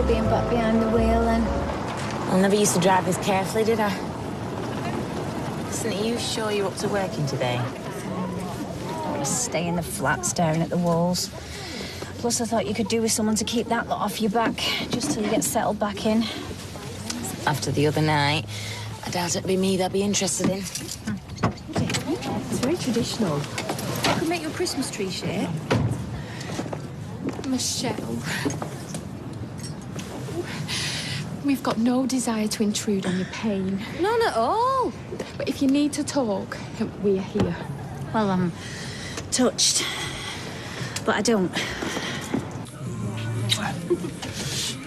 being back behind the wheel then. I never used to drive as carefully, did I? Listen, are you sure you're up to working today? Just stay in the flat staring at the walls. Plus, I thought you could do with someone to keep that lot off your back, just till you get settled back in. After the other night, I doubt it'd be me they'd be interested in. It's very traditional. I could make your Christmas tree shape. Michelle. We've got no desire to intrude on your pain. None at all. But if you need to talk, we're here. Well, I'm touched, but I don't.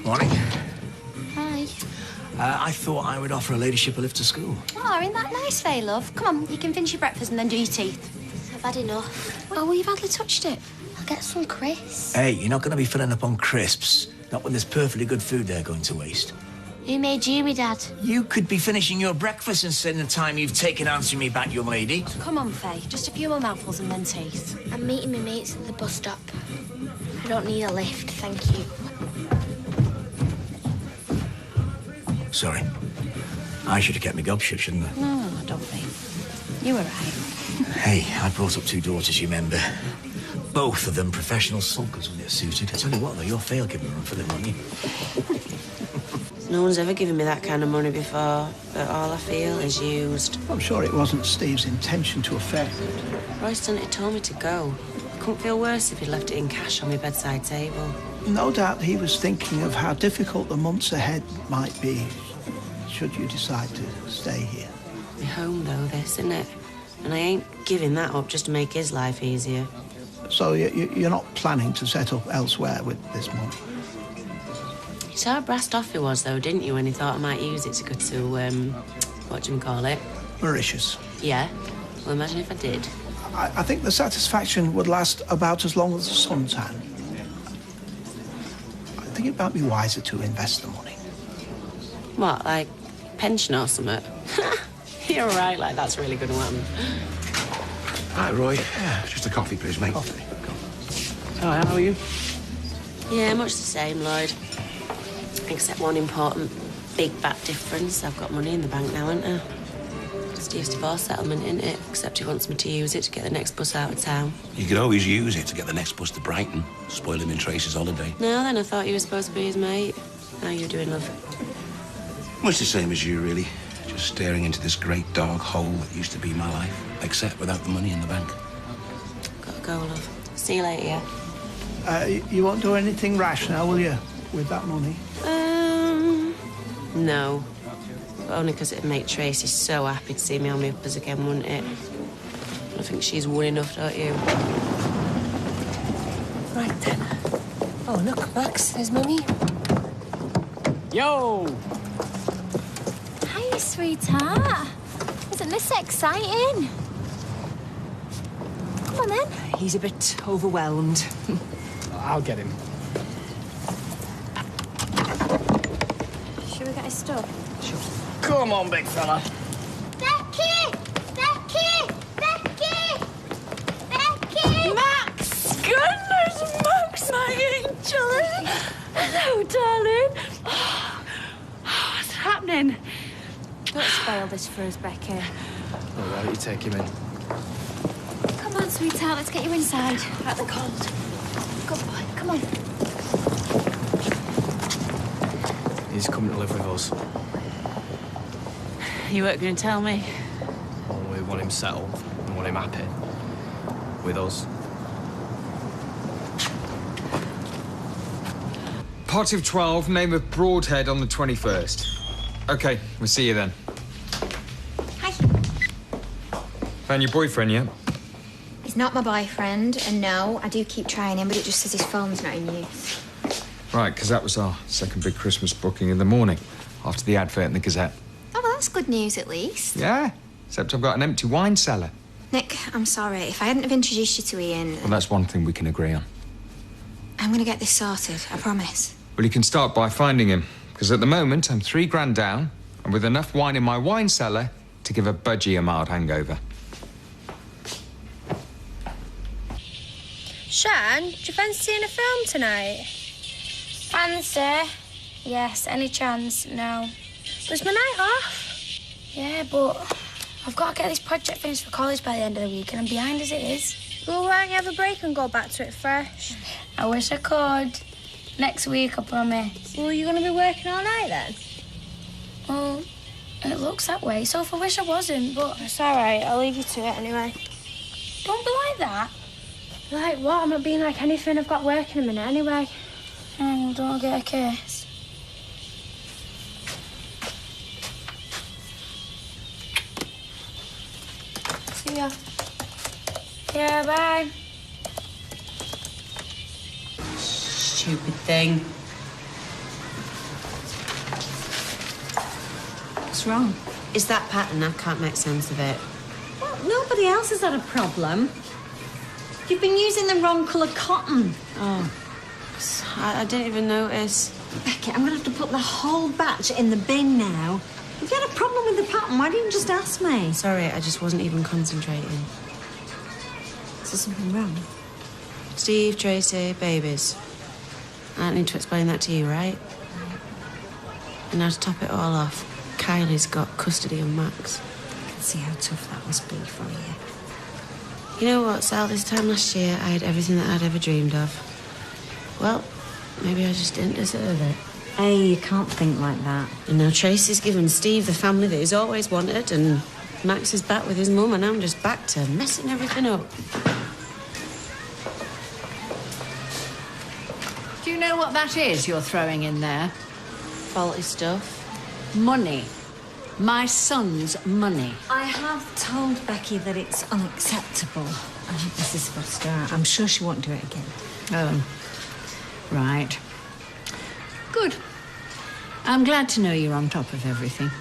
Morning. Hi. I thought I would offer a ladyship a lift to school. Oh, isn't that nice, Faye, love? Come on, you can finish your breakfast and then do your teeth. I've had enough. Oh, well, you've hardly touched it. I'll get some crisps. Hey, you're not going to be filling up on crisps. Not when there's perfectly good food they're going to waste. Who made you, me dad? You could be finishing your breakfast instead of the time you've taken answering me back, young lady. Come on, Faye. Just a few more mouthfuls and then teeth. I'm meeting my mates at the bus stop. I don't need a lift, thank you. Sorry. I should have kept my gob shut, shouldn't I? No, don't be. You were right. Hey, I brought up 2 daughters, you remember? Both of them professional sulkers when they're suited. I tell you what, though, you're fail giving them for their money. No one's ever given me that kind of money before, but all I feel is used. I'm sure it wasn't Steve's intention to affect. Royston had told me to go. I couldn't feel worse if he'd left it in cash on my bedside table. No doubt he was thinking of how difficult the months ahead might be, should you decide to stay here. My home, though, this, isn't it? And I ain't giving that up just to make his life easier. So you're not planning to set up elsewhere with this money? You saw how brassed off he was, though, didn't you, when he thought I might use it to go to, whatchamacallit? Mauritius. Yeah. Well, imagine if I did. I think the satisfaction would last about as long as the suntan. I think it might be wiser to invest the money. What, like pension or something? You're right, like that's really gonna happen. Hi, Roy. Yeah, just a coffee, please, mate. Coffee. Hi, how are you? Yeah, much the same, Lloyd. Except one important big fat difference. I've got money in the bank now, haven't I? Steve's divorce settlement, isn't it? Except he wants me to use it to get the next bus out of town. You could always use it to get the next bus to Brighton. Spoil him in Tracy's holiday. No, then I thought you were supposed to be his mate. How you doing, love? Much the same as you, really. Just staring into this great dark hole that used to be my life, except without the money in the bank. Gotta go, love. See you later, yeah? You won't do anything rash now, will you, with that money? No. But only because it'd make Tracy so happy to see me on my uppers again, wouldn't it? I think she's won enough, don't you? Right then. Oh, look, Max, there's Mummy. Yo! Hi, sweetheart. Isn't this exciting? Come on, then. He's a bit overwhelmed. I'll get him. Should we get his stuff? Come on, big fella. Becky! Becky! Becky! Becky! Max! Goodness, Max, my angel! Hello, darling. What's happening? Don't spoil this for us, Becky. Oh, why don't you take him in? Come on, sweetheart, let's get you inside. Out the cold. Good boy, come on. He's coming to live with us. You weren't going to tell me? Oh, we want him settled. We want him happy. With us. Pot of 12, name of Broadhead on the 21st. OK, we'll see you then. Hi. Found your boyfriend yet? He's not my boyfriend, and no, I do keep trying him, but it just says his phone's not in use. Right, because that was our second big Christmas booking in the morning, after the advert in the Gazette. Oh, well, that's good news, at least. Yeah, except I've got an empty wine cellar. Nick, I'm sorry. If I hadn't have introduced you to Ian... Well, that's one thing we can agree on. I'm going to get this sorted, I promise. Well, you can start by finding him, because at the moment I'm £3 down, and with enough wine in my wine cellar to give a budgie a mild hangover. Shan, do you fancy seeing a film tonight? Fancy? Yes, any chance? No. Was my night off? Yeah, but I've got to get this project finished for college by the end of the week, and I'm behind as it is. Well, why don't you have a break and go back to it fresh? I wish I could. Next week, I promise. Well, you're going to be working all night then? Well, it looks that way, so if I wish I wasn't, but... It's all right. I'll leave you to it anyway. Don't be like that. Like what? I'm not being like anything. I've got work in a minute anyway. Oh, don't get a kiss. See ya. Yeah, bye. Stupid thing. What's wrong? It's that pattern. I can't make sense of it. Well, nobody else has had a problem. You've been using the wrong colour cotton. Oh, I didn't even notice. Becky, I'm going to have to put the whole batch in the bin now. If you had a problem with the pattern, why didn't you just ask me? Sorry, I just wasn't even concentrating. Is there something wrong? Steve, Tracy, babies. I don't need to explain that to you, right? And now to top it all off, Kylie's got custody of Max. I can see how tough that must be for you. You know what, Sal? This time last year, I had everything that I'd ever dreamed of. Well, maybe I just didn't deserve it. Hey, you can't think like that. And now Tracy's given Steve the family that he's always wanted, and Max is back with his mum, and I'm just back to messing everything up. Do you know what that is you're throwing in there? Faulty stuff. Money. My son's money. I have told Becky that it's unacceptable. Mrs. Foster, I'm sure she won't do it again. Oh, right. Good. I'm glad to know you're on top of everything.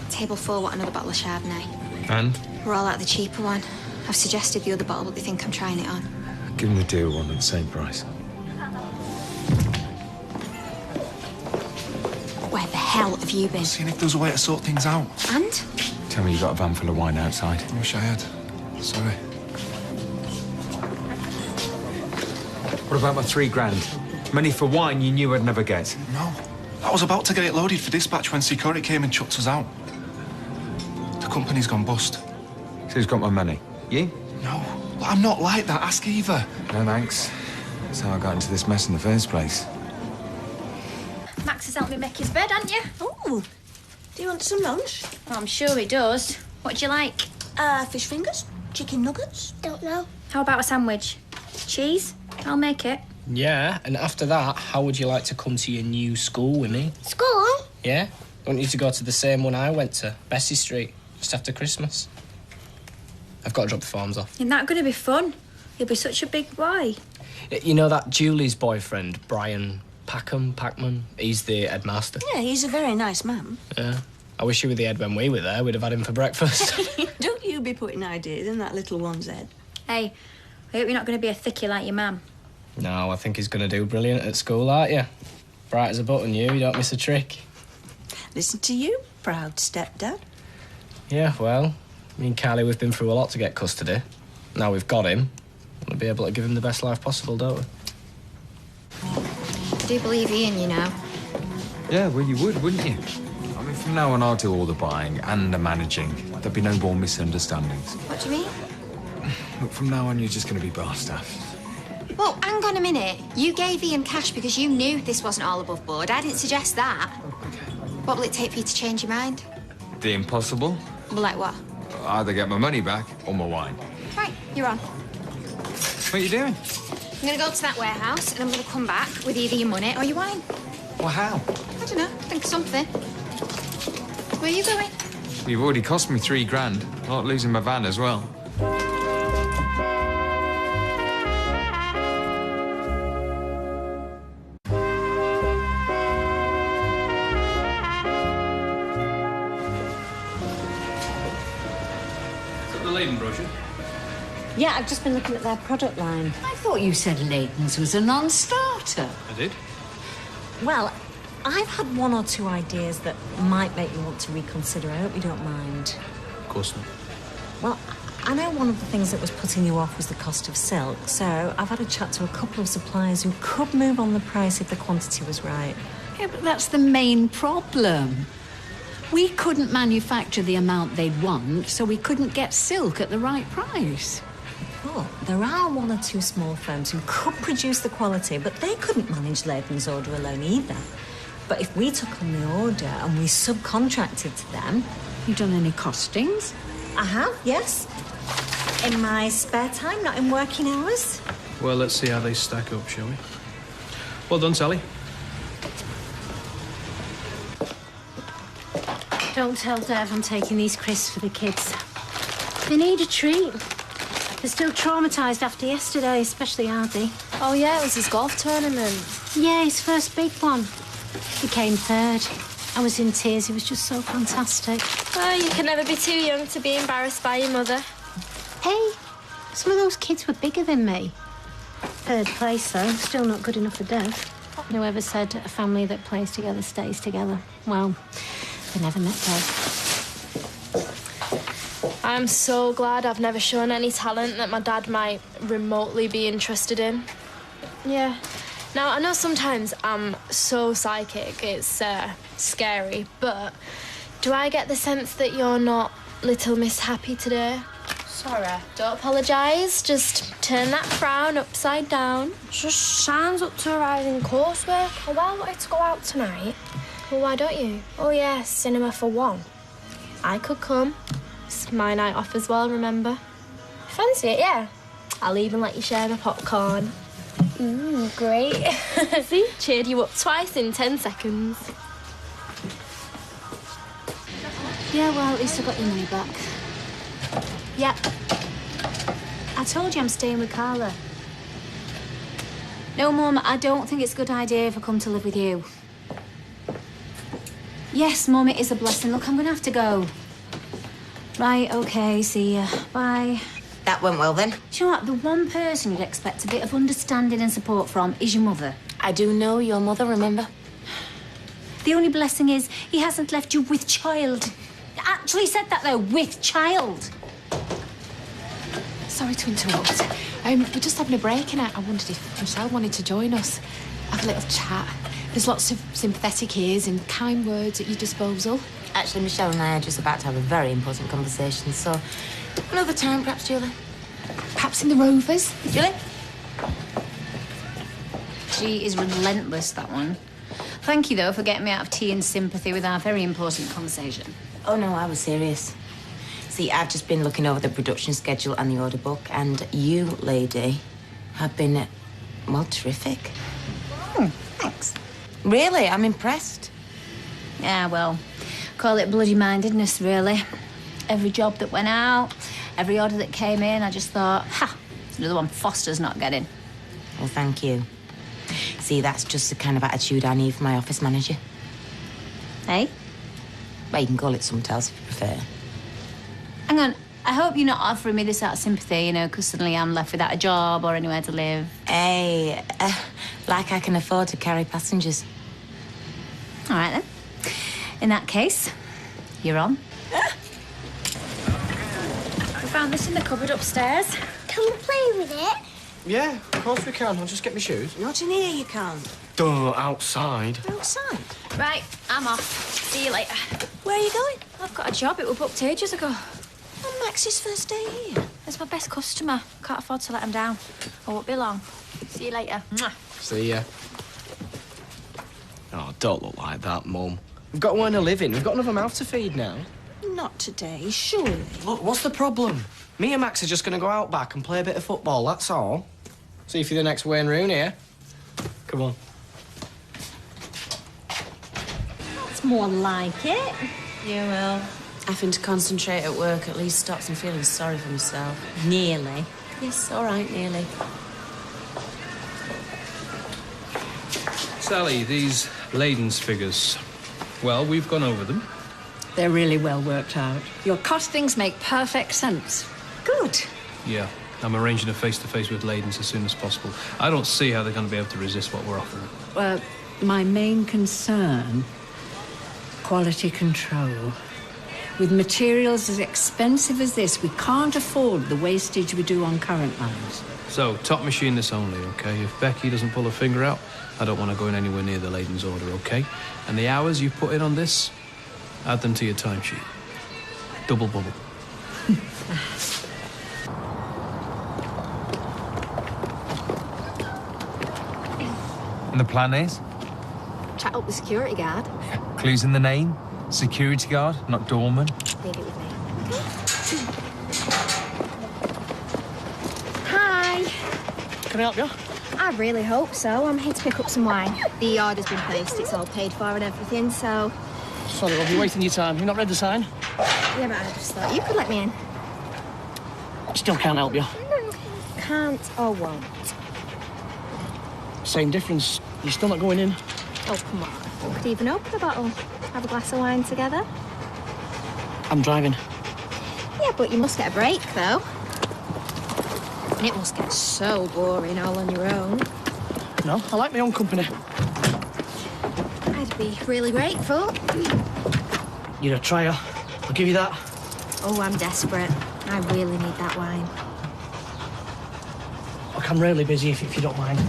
Table 4 want another bottle of Chardonnay. And? We're all out the cheaper one. I've suggested the other bottle, but they think I'm trying it on. Give them the deal one at the same price. Where the hell have you been? Seeing if there's a way to sort things out. And? Tell me you got a van full of wine outside. I wish I had. Sorry. What about my £3,000? Money for wine you knew I'd never get. No. I was about to get it loaded for dispatch when security came and chucked us out. The company's gone bust. So who's got my money? You? No. But I'm not like that. Ask Eva. No, thanks. That's how I got into this mess in the first place. Max has helped me make his bed, hasn't you? Oh, do you want some lunch? Oh, I'm sure he does. What do you like? Fish fingers, chicken nuggets. Don't know. How about a sandwich? Cheese? I'll make it. Yeah, and after that, how would you like to come to your new school with me? School? Yeah? I want you to go to the same one I went to, Bessie Street, just after Christmas. I've got to drop the forms off. Isn't that going to be fun? You'll be such a big boy. You know that Julie's boyfriend, Brian Packman? He's the headmaster. Yeah, he's a very nice man. Yeah. I wish he were the head when we were there. We'd have had him for breakfast. Don't you be putting ideas in that little one's head. Hey, I hope you're not going to be a thickie like your mum. No, I think he's going to do brilliant at school, aren't you? Bright as a button, you don't miss a trick. Listen to you, proud stepdad. Yeah, well, me and Kylie, we've been through a lot to get custody. Now we've got him, we'll be able to give him the best life possible, don't we? I do believe Ian, you know. Yeah, well, you would, wouldn't you? I mean, from now on, I'll do all the buying and the managing. There'll be no more misunderstandings. What do you mean? Look, from now on, you're just going to be bar staff. Well, hang on a minute. You gave Ian cash because you knew this wasn't all above board. I didn't suggest that. Okay. What will it take for you to change your mind? The impossible? Well, like what? Either get my money back or my wine. Right, you're on. What are you doing? I'm going to go to that warehouse and I'm going to come back with either your money or your wine. Well, how? I don't know. Think of something. Where are you going? You've already cost me £3,000. Not losing my van as well. Brochure? Yeah, I've just been looking at their product line. I thought you said Leighton's was a non-starter. I did. Well, I've had one or two ideas that might make you want to reconsider. I hope you don't mind. Of course not. Well, I know one of the things that was putting you off was the cost of silk, so I've had a chat to a couple of suppliers who could move on the price if the quantity was right. Yeah, but that's the main problem. We couldn't manufacture the amount they'd want, so we couldn't get silk at the right price. But there are one or two small firms who could produce the quality, but they couldn't manage Leighton's order alone either. But if we took on the order and we subcontracted to them... You done any costings? I have, yes. In my spare time, not in working hours. Well, let's see how they stack up, shall we? Well done, Sally. Don't tell Dev I'm taking these crisps for the kids. They need a treat. They're still traumatised after yesterday, especially Hardy. Oh, yeah, it was his golf tournament. Yeah, his first big one. He came third. I was in tears. He was just so fantastic. Well, you can never be too young to be embarrassed by your mother. Hey, some of those kids were bigger than me. Third place, though. Still not good enough for Dev. Whoever said a family that plays together stays together? Well, they never met Dev. I'm so glad I've never shown any talent that my dad might remotely be interested in. Yeah. Now, I know sometimes I'm so psychic, it's scary, but do I get the sense that you're not Little Miss Happy today? Sorry, don't apologise, just turn that frown upside down. Just sounds up to a rising coursework. Oh, well, I wanted to go out tonight. Well, why don't you? Oh, yeah, cinema for one. I could come. It's my night off as well, remember? Fancy it, yeah. I'll even let you share the popcorn. Great. See? Cheered you up twice in 10 seconds. Yeah, well, at least I got your money back. Yep. I told you I'm staying with Carla. No, Mum, I don't think it's a good idea if I come to live with you. Yes, Mum, it is a blessing. Look, I'm going to have to go. Right, OK, see ya. Bye. That went well, then. Do you know what? The one person you'd expect a bit of understanding and support from is your mother. I do know your mother, remember? The only blessing is he hasn't left you with child. Actually said that, though, with child. Sorry to interrupt. We're just having a break and I wondered if Michelle wanted to join us. Have a little chat. There's lots of sympathetic ears and kind words at your disposal. Actually, Michelle and I are just about to have a very important conversation, so another time, perhaps, Julie. Perhaps in the Rovers. Julie? She is relentless, that one. Thank you, though, for getting me out of tea and sympathy with our very important conversation. Oh, no, I was serious. See, I've just been looking over the production schedule and the order book, and you, lady, have been, well, terrific. Thanks. Really, I'm impressed. Yeah, well, call it bloody mindedness, really. Every job that went out, every order that came in, I just thought, ha, another one Foster's not getting. Well, thank you. See, that's just the kind of attitude I need from my office manager. Hey? Well, you can call it something else if you prefer. Hang on, I hope you're not offering me this out of sympathy, you know, because suddenly I'm left without a job or anywhere to live. Hey, like I can afford to carry passengers. All right, then. In that case, you're on. We found this in the cupboard upstairs. Can we play with it? Yeah, of course we can. I'll just get my shoes. Not in here, you can't. Duh, outside. Outside? Right, I'm off. See you later. Where are you going? I've got a job. It was booked ages ago. On Max's first day here. It's my best customer. Can't afford to let him down. I won't be long. See you later. Mwah. See ya. Oh, don't look like that, Mum. We've got to earn a living. We've got another mouth to feed now. Not today, surely. Look, what's the problem? Me and Max are just going to go out back and play a bit of football, that's all. See if you're the next Wayne Rooney, eh? Come on. That's more like it. Yeah, well, having to concentrate at work at least stops me feeling sorry for myself. Nearly. Yes, all right, nearly. Sally, these Leighton's figures. Well, we've gone over them. They're really well worked out. Your costings make perfect sense. Good. Yeah, I'm arranging a face-to-face with Leighton's as soon as possible. I don't see how they're going to be able to resist what we're offering. My main concern, quality control. With materials as expensive as this, we can't afford the wastage we do on current lines. So, top machine this only, OK? If Becky doesn't pull her finger out, I don't want her going anywhere near the Leyden's order, OK? And the hours you've put in on this, add them to your timesheet. Double bubble. And the plan is? Chat up the security guard. Clues in the name? Security guard, not doorman. Leave it with me. Hi. Can I help you? I really hope so. I'm here to pick up some wine. The order's been placed, it's all paid for and everything, so... Sorry, love, you're wasting your time. You've not read the sign? Yeah, but I just thought you could let me in. Still can't help you. Can't or won't. Same difference. You're still not going in. Oh, come on. We could even open a bottle. Have a glass of wine together. I'm driving. Yeah, but you must get a break, though. And it must get so boring all on your own. No, I like my own company. I'd be really grateful. You're a trier. I'll give you that. Oh, I'm desperate. I really need that wine. Look, I'm really busy if you don't mind.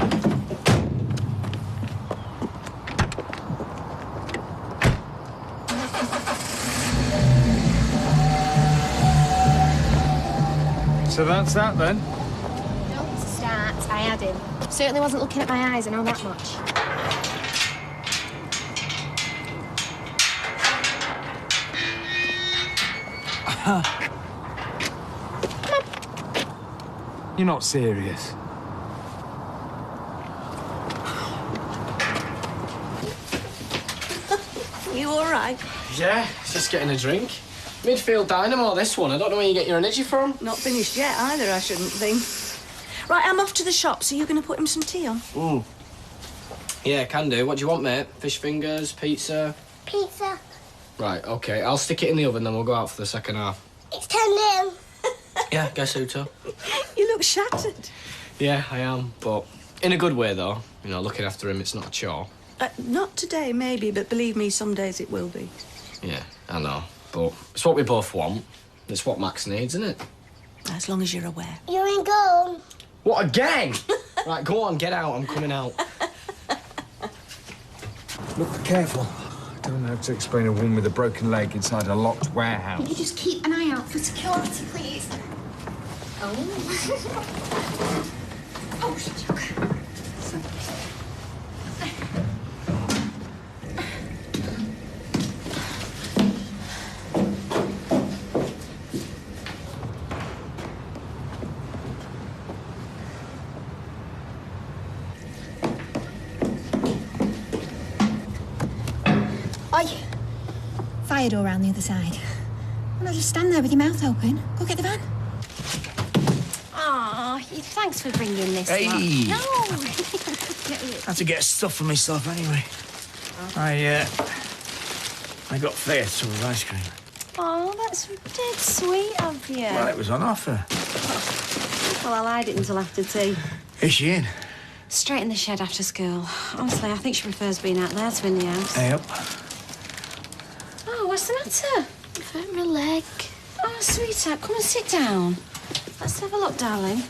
So that's that then? No, it's a start. I had him. Certainly wasn't looking at my eyes, I know that much. You're not serious. You all right? Yeah, just getting a drink. Midfield dynamo, this one. I don't know where you get your energy from. Not finished yet either, I shouldn't think. Right, I'm off to the shop, so you're going to put him some tea on? Yeah, can do. What do you want, mate? Fish fingers, pizza? Pizza. Right, OK. I'll stick it in the oven, then we'll go out for the second half. It's 10-0. Yeah, guess who, too? You look shattered. Yeah, I am, but in a good way, though. You know, looking after him, it's not a chore. Not today, maybe, but believe me, some days it will be. Yeah, I know. But it's what we both want. It's what Max needs, isn't it? As long as you're aware. You're in goal. What, again? Right, go on, get out. I'm coming out. Look careful. I don't know how to explain a woman with a broken leg inside a locked warehouse. Will you just keep an eye out for security, please? Oh. Oh, shit. Oi. Fire door around the other side. Why not just stand there with your mouth open? Go get the van. Aw, thanks for bringing this Hey. lot. No. I had to get stuff for myself anyway. I got faith to have ice cream. Oh, that's dead sweet of you. Well, it was on offer. Well, I'll hide it until after tea. Is she in? Straight in the shed after school. Honestly, I think she prefers being out there to in the house. Yep. Oh, what's the matter? I've hurt my leg. Oh, sweetheart, come and sit down. Let's have a look, darling.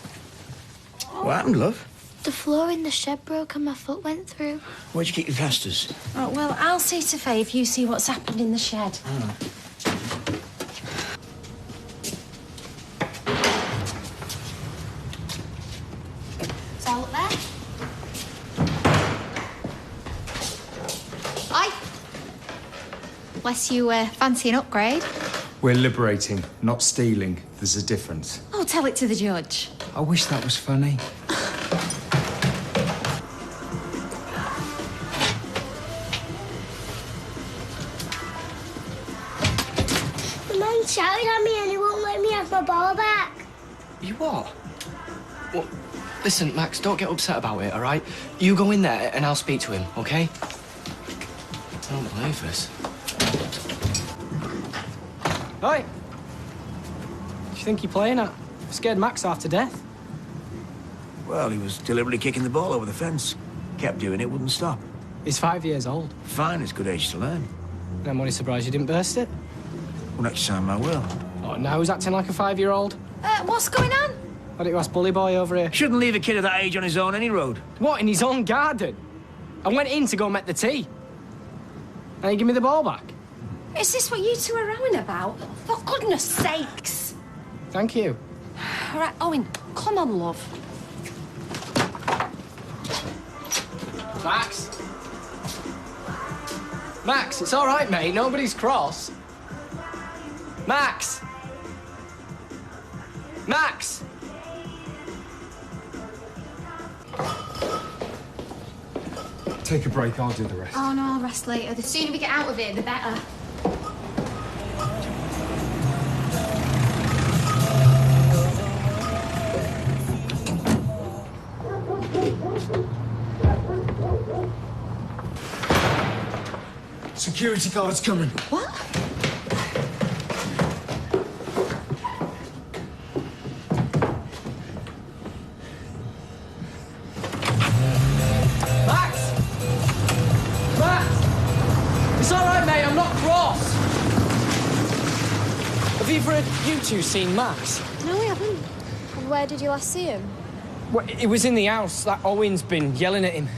What happened, love? The floor in the shed broke and my foot went through. Where'd you keep your plasters? Oh, well, I'll see to Faye if you see what's happened in the shed. Oh. It's all up there. Oi. Unless you fancy an upgrade. We're liberating, not stealing. There's a difference. Oh, tell it to the judge. I wish that was funny. The man shouted at me and he won't let me have my ball back. You what? Well, listen, Max, don't get upset about it, all right? You go in there and I'll speak to him, OK? I don't believe this. Oi! What do you think you're playing at? Scared Max half to death. Well, he was deliberately kicking the ball over the fence. Kept doing it, wouldn't stop. He's 5 years old. Fine, it's good age to learn. And I'm only surprised you didn't burst it. Well, next time I will. Oh, now he's acting like a 5-year-old. What's going on? Why don't you ask Bully Boy over here? Shouldn't leave a kid of that age on his own any road. What, in his own garden? I went in to go make the tea. And he give me the ball back. Is this what you two are rowing about? For goodness sakes. Thank you. All right, Owen, come on, love. Max? Max, it's all right, mate. Nobody's cross. Max! Max! Take a break, I'll do the rest. Oh, no, I'll rest later. The sooner we get out of here, the better. Security guard's coming. What? Max! Max! It's all right, mate. I'm not cross. Have either of you two seen Max? No, we haven't. Where did you last see him? Well, it was in the house. That Owen's been yelling at him.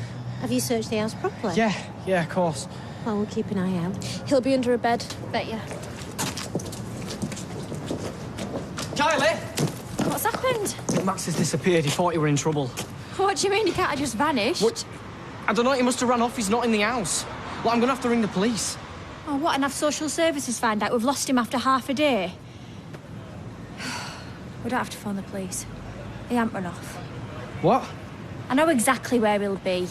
Have you searched the house properly? Yeah, of course. Well, we'll keep an eye out. He'll be under a bed, bet you. Kylie! What's happened? Max has disappeared. He thought he were in trouble. What do you mean? He can't have just vanished? What? I don't know. He must have run off. He's not in the house. Well, I'm going to have to ring the police. Oh, what? And have social services find out we've lost him after half a day? We don't have to phone the police. He ain't run off. What? I know exactly where he'll be.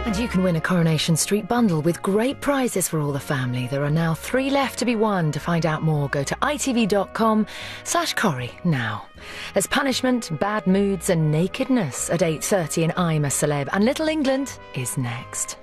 And you can win a Coronation Street bundle with great prizes for all the family. There are now 3 left to be won. To find out more, go to itv.com/Corrie now. There's punishment, bad moods and nakedness at 8:30 in I'm a Celeb. And Little England is next.